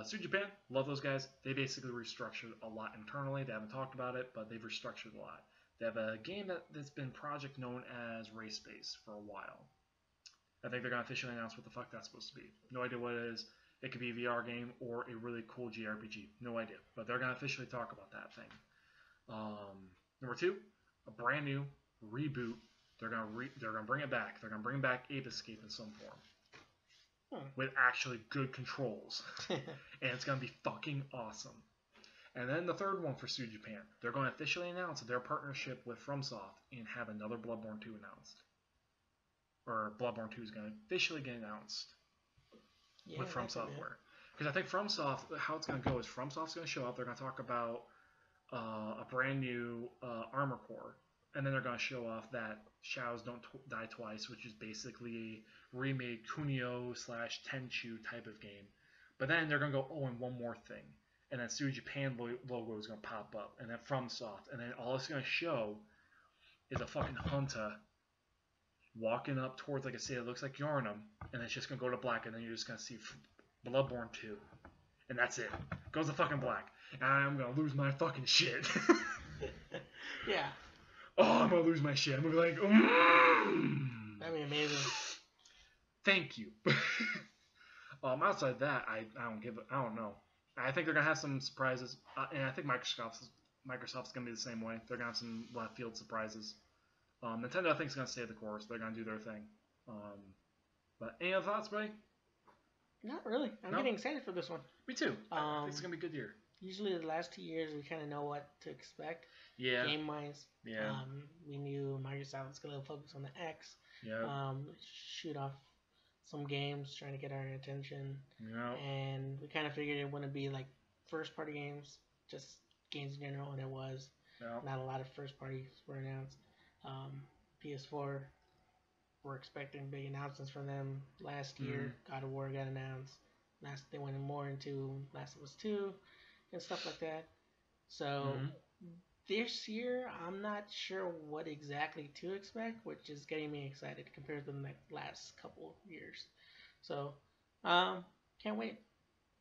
Studio Japan, love those guys. They basically restructured a lot internally. They haven't talked about it, but they've restructured a lot. They have a game that's been project known as Race Base for a while. I think they're going to officially announce what the fuck that's supposed to be. No idea what it is. It could be a VR game or a really cool JRPG. No idea. But they're going to officially talk about that thing. Number two, a brand new reboot. They're going to bring it back. They're going to bring back Ape Escape in some form. With actually good controls. And it's going to be fucking awesome. And then the third one for Studio Japan. They're going to officially announce their partnership with FromSoft and have another Bloodborne 2 announced. Or Bloodborne 2 is going to officially get announced with From Software. Because I think FromSoft, how it's going to go is FromSoft's going to show up. They're going to talk about a brand new Armor Core. And then they're going to show off that Shadows Don't Die Twice, which is basically a remade Kunio/Tenchu type of game. But then they're going to go, oh, and one more thing. And then Studio Japan logo is going to pop up. And then FromSoft. And then all it's going to show is a fucking hunter walking up towards like a city that looks like Yharnam. And it's just going to go to black. And then you're just going to see Bloodborne 2. And that's it. Goes to fucking black. And I'm going to lose my fucking shit. Yeah. Oh, I'm going to lose my shit. I'm going to be like, That'd be amazing. Thank you. Outside that, I don't know. I think they're going to have some surprises. And I think Microsoft's going to be the same way. They're going to have some left field surprises. Nintendo, I think, is going to stay the course. They're going to do their thing. But any other thoughts, buddy? Not really. I'm getting excited for this one. Me too. I think it's going to be a good year. Usually the last 2 years, we kind of know what to expect. Yeah. Game-wise. Yeah. We knew Microsoft was going to focus on the X. Yeah. Shoot off some games, trying to get our attention. Yeah. And we kind of figured it wouldn't be like first-party games, just games in general, and it was. Yeah. Not a lot of first parties were announced. PS4, we're expecting big announcements from them. Last year, God of War got announced. They went more into Last of Us 2 and stuff like that. So this year, I'm not sure what exactly to expect, which is getting me excited compared to the last couple years. So, can't wait.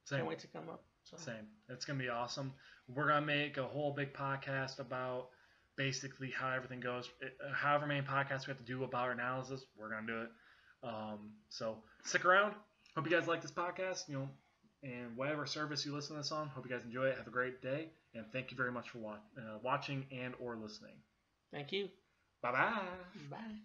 Same. Can't wait to come up. So. Same. It's going to be awesome. We're going to make a whole big podcast about basically how everything goes. However many podcasts we have to do about our analysis, we're going to do it. So stick around. Hope you guys like this podcast, and whatever service you listen to this on. Hope you guys enjoy it. Have a great day, and thank you very much for watching and or listening. Thank you. Bye-bye. Bye.